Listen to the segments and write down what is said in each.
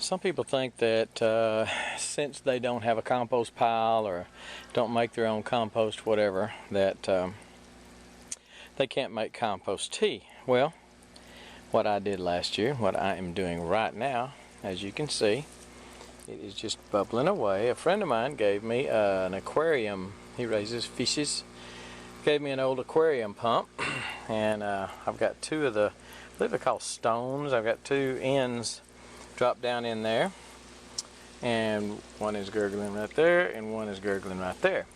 Some people think that since they don't have a compost pile or don't make their own compost, whatever, that they can't make compost tea. Well, what I did last year, what I am doing right now, as you can see, it is just bubbling away. A friend of mine gave me an aquarium. He raises fishes. Gave me an old aquarium pump, and I've got two of the, I believe they're called stones. I've got two ends drop down in there, and one is gurgling right there and one is gurgling right there.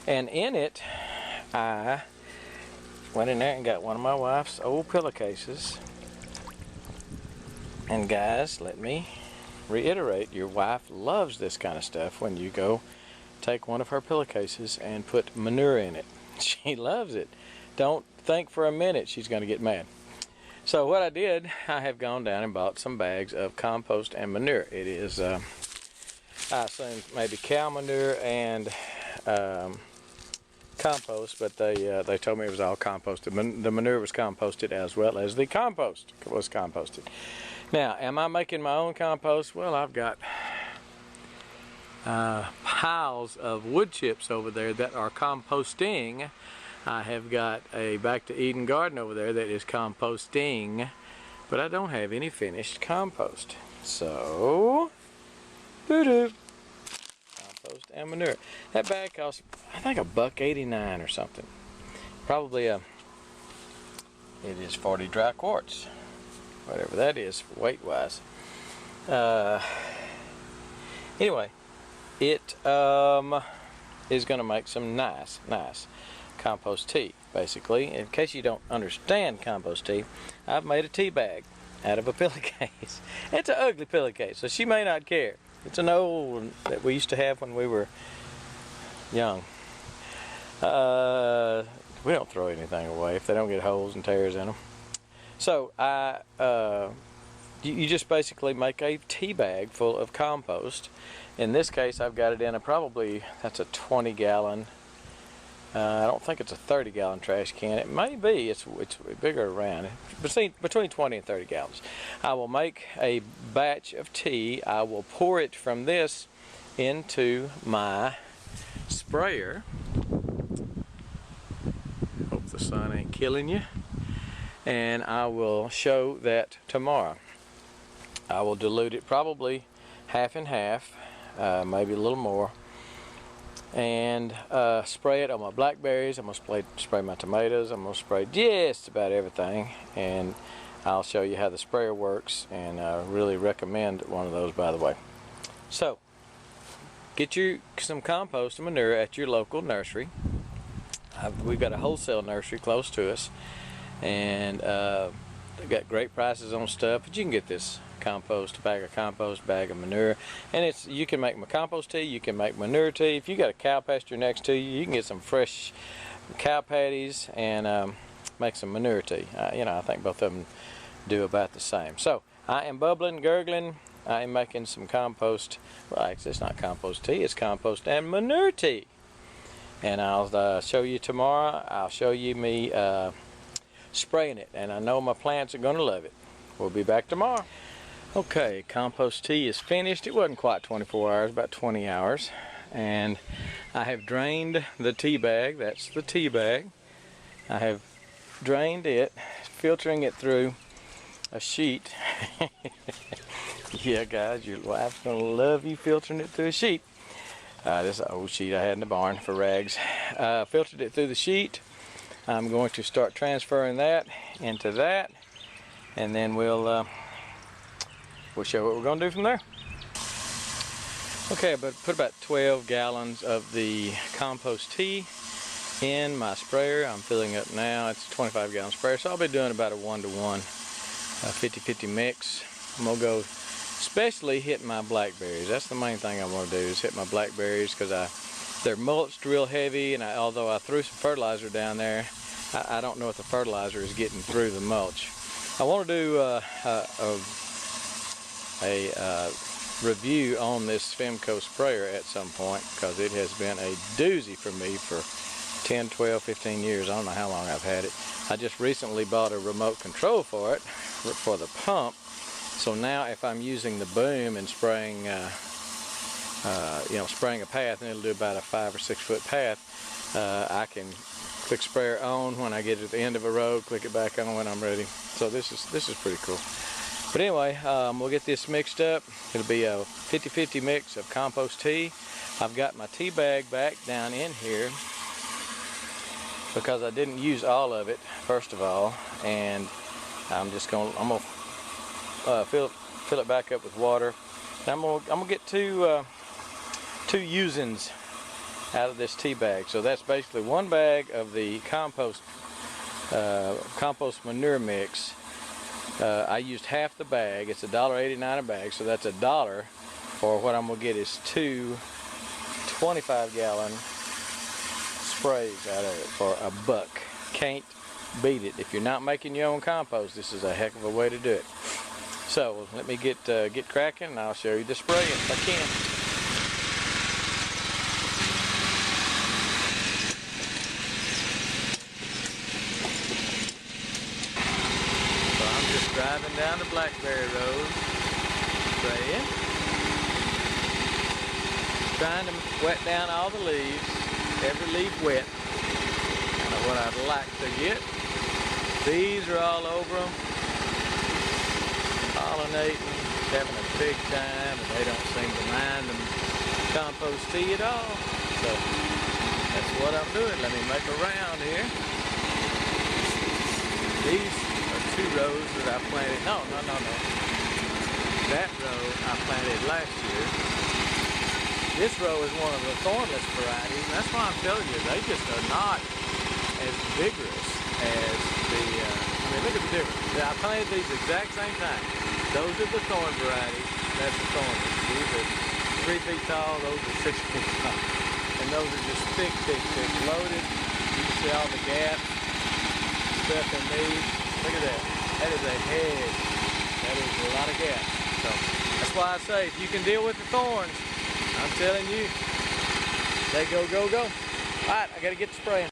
And in it I went in there and got one of my wife's old pillowcases. And guys, let me reiterate, your wife loves this kind of stuff. When you go take one of her pillowcases and put manure in it, she loves it. Don't think for a minute she's going to get mad. So what I did, I have gone down and bought some bags of compost and manure. It is, I assume maybe cow manure and compost, but they told me it was all composted. The manure was composted as well as the compost was composted. Now, am I making my own compost? Well, I've got piles of wood chips over there that are composting. I have got a Back to Eden garden over there that is composting, but I don't have any finished compost. So, compost and manure. That bag costs, I think, $1.89 or something. Probably it is 40 dry quarts, whatever that is weight-wise. Anyway, it is going to make some nice compost tea. Basically, in case you don't understand compost tea, I've made a tea bag out of a pillowcase. It's an ugly pillowcase, so she may not care. It's an old one that we used to have when we were young. We don't throw anything away if they don't get holes and tears in them. So you just basically make a tea bag full of compost. In this case, I've got it in a probably, that's a 20-gallon. I don't think it's a 30-gallon trash can. It may be. It's bigger around. Between 20 and 30 gallons. I will make a batch of tea. I will pour it from this into my sprayer. Hope the sun ain't killing you. And I will show that tomorrow. I will dilute it probably half and half, maybe a little more, and spray it on my blackberries. I'm going to spray my tomatoes. I'm going to spray just about everything, and I'll show you how the sprayer works, and I really recommend one of those, by the way. So get you some compost and manure at your local nursery. We've got a wholesale nursery close to us, and they've got great prices on stuff, but you can get this compost, bag of manure, and you can make compost tea, you can make manure tea. If you got a cow pasture next to you, you can get some fresh cow patties and make some manure tea. I think both of them do about the same. So I am bubbling, gurgling. I am making some compost. Well, actually, it's not compost tea, it's compost and manure tea. And I'll show you tomorrow. I'll show you me spraying it, and I know my plants are going to love it. We'll be back tomorrow. Okay, compost tea is finished. It wasn't quite 24 hours, about 20 hours. And I have drained the tea bag. That's the tea bag. I have drained it, filtering it through a sheet. Yeah, guys, your wife's going to love you filtering it through a sheet. This is an old sheet I had in the barn for rags. Filtered it through the sheet. I'm going to start transferring that into that, and then we'll show what we're going to do from there. Okay, but put about 12 gallons of the compost tea in my sprayer. I'm filling up now. It's a 25-gallon sprayer, so I'll be doing about a 1-to-1, 50-50 mix. I'm going to go especially hit my blackberries. That's the main thing I want to do, is hit my blackberries, because they're mulched real heavy, and although I threw some fertilizer down there, I don't know if the fertilizer is getting through the mulch. I want to do a review on this Femco sprayer at some point, because it has been a doozy for me for 10, 12, 15 years. I don't know how long I've had it. I just recently bought a remote control for it, for the pump, So now if I'm using the boom and spraying, spraying a path, and it'll do about a 5 or 6 foot path, I can click sprayer on when I get to the end of a row, click it back on when I'm ready. So this is pretty cool. But anyway, we'll get this mixed up. It'll be a 50-50 mix of compost tea. I've got my tea bag back down in here because I didn't use all of it, first of all, and I'm gonna fill it back up with water. And I'm gonna get two usings out of this tea bag. So that's basically 1 bag of the compost manure mix. I used half the bag. It's $1.89 a bag, so that's $1. Or what I'm gonna get is 2 25-gallon sprays out of it for $1. Can't beat it. If you're not making your own compost, this is a heck of a way to do it. So let me get cracking, and I'll show you the spraying if I can. So I'm just driving down the Blackberry road, spraying, trying to wet down all the leaves, every leaf wet. Kind of what I'd like to get. Bees are all over them, pollinating, having a big time, and they don't seem to mind the compost tea at all. So that's what I'm doing. Let me make a round here. These are 2 rows that I planted. No. That row I planted last year. This row is one of the thornless varieties. And that's why I'm telling you, they just are not as vigorous as the, look at the difference. I planted these exact same time. Those are the thorn varieties. That's the thornless. These are 3 feet tall. Those are 6 feet tall. And those are just thick, loaded. You can see all the gaps, stuff in these. Look at that. That is a hedge. That is a lot of gaps. So that's why I say, if you can deal with the thorns, I'm telling you, they go. All right, I got to get to spraying.